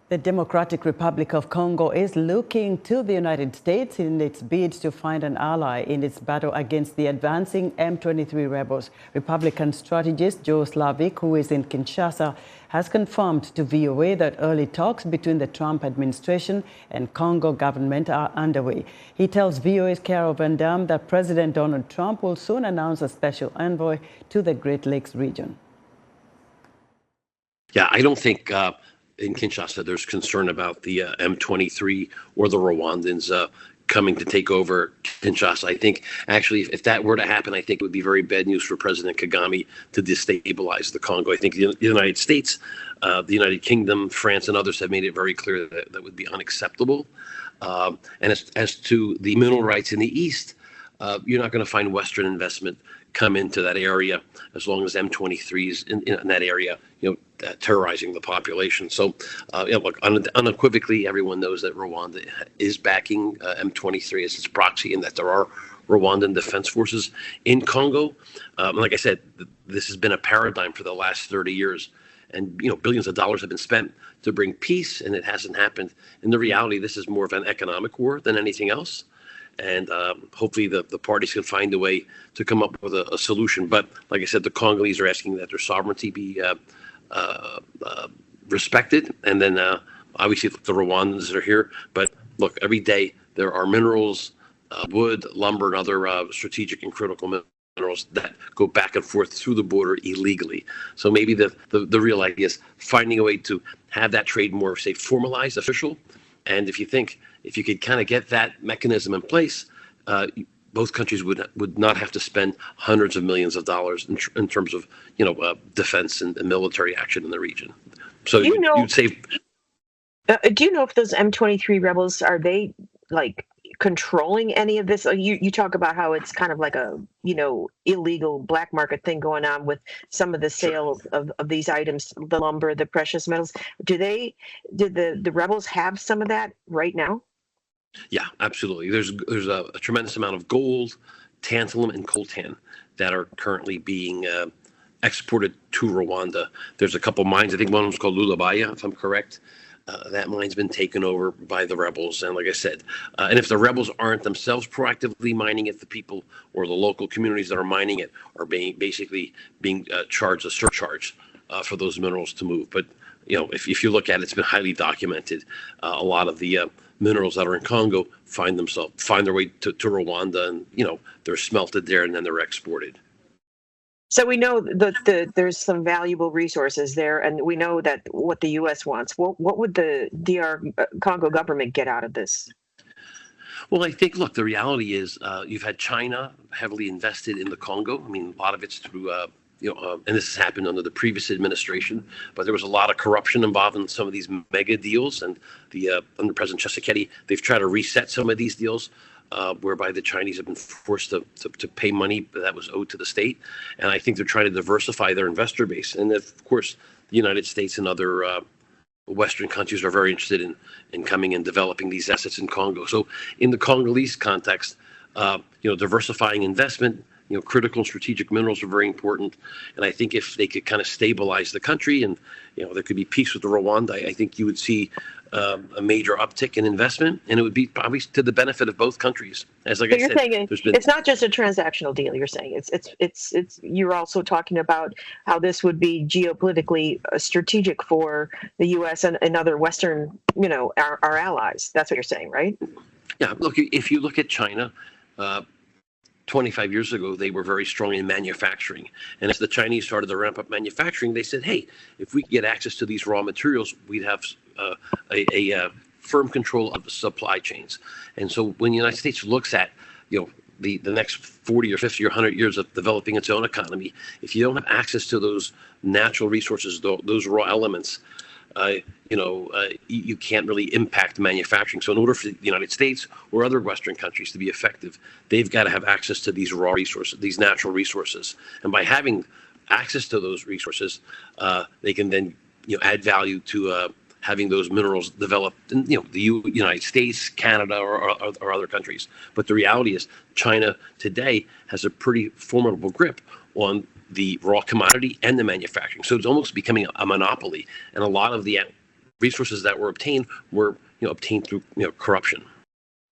The Democratic Republic of Congo is looking to the United States in its bid to find an ally in its battle against the advancing M23 rebels. Republican strategist Joe Szlavik, who is in Kinshasa, has confirmed to VOA that early talks between the Trump administration and Congo government are underway. He tells VOA's Carol Van Dam that President Donald Trump will soon announce a special envoy to the Great Lakes region. Yeah, I don't think in Kinshasa there's concern about the M23 or the Rwandans coming to take over Kinshasa. I think actually if that were to happen, I think it would be very bad news for President Kagame to destabilize the Congo. I think the United States, the United Kingdom, France, and others have made it very clear that that would be unacceptable. And as to the mineral rights in the East, you're not going to find Western investment come into that area as long as M23s in that area, terrorizing the population. So, look, unequivocally, everyone knows that Rwanda is backing M23 as its proxy, and that there are Rwandan defense forces in Congo. Like I said, this has been a paradigm for the last 30 years. And, billions of dollars have been spent to bring peace, and it hasn't happened. In the reality, this is more of an economic war than anything else. And hopefully the parties can find a way to come up with a solution. But like I said, the Congolese are asking that their sovereignty be respected. And then obviously the Rwandans are here. But look, every day there are minerals, wood, lumber, and other strategic and critical minerals that go back and forth through the border illegally. So maybe the real idea is finding a way to have that trade more, say, formalized, official. And if you could kind of get that mechanism in place, both countries would not have to spend hundreds of millions of dollars in terms of defense and military action in the region. So you'd save. Do you know if those M23 rebels are they like controlling any of this? You talk about how it's kind of like a illegal black market thing going on with some of the sale of these items, the lumber, the precious metals. Did the rebels have some of that right now? Yeah, absolutely. There's a tremendous amount of gold, tantalum, and coltan that are currently being exported to Rwanda. There's a couple mines. I think one of them's called Lulabaya, if I'm correct. That mine's been taken over by the rebels. And like I said, and if the rebels aren't themselves proactively mining it, the people or the local communities that are mining it are basically being charged a surcharge for those minerals to move. But, if you look at it, it's been highly documented. A lot of the minerals that are in Congo find their way to Rwanda, and, they're smelted there and then they're exported. So we know that there's some valuable resources there, and we know that what the U.S. wants. What would the DR Congo government get out of this? Well, I think, look, the reality is you've had China heavily invested in the Congo. I mean, a lot of it's through, and this has happened under the previous administration, but there was a lot of corruption involved in some of these mega deals. And under President Tshisekedi, they've tried to reset some of these deals. Whereby the Chinese have been forced to pay money that was owed to the state. And I think they're trying to diversify their investor base. And of course, the United States and other Western countries are very interested in coming and developing these assets in Congo. So in the Congolese context, diversifying investment, critical and strategic minerals are very important. And I think if they could kind of stabilize the country and, there could be peace with Rwanda, I think you would see a major uptick in investment, and it would be probably to the benefit of both countries. As like I said, it's not just a transactional deal. You're saying it's. You're also talking about how this would be geopolitically strategic for the U.S. and other Western, our allies. That's what you're saying, right? Yeah. Look, if you look at China. 25 years ago, they were very strong in manufacturing. And as the Chinese started to ramp up manufacturing, they said, hey, if we get access to these raw materials, we'd have a firm control of the supply chains. And so when the United States looks at, the next 40 or 50 or 100 years of developing its own economy, if you don't have access to those natural resources, those raw elements, you can't really impact manufacturing. So in order for the United States or other Western countries to be effective, they've got to have access to these raw resources, these natural resources. And by having access to those resources, they can then add value to having those minerals developed in the United States, Canada, or other countries. But the reality is China today has a pretty formidable grip on the raw commodity and the manufacturing. So it's almost becoming a monopoly. And a lot of the resources that were obtained were obtained through corruption.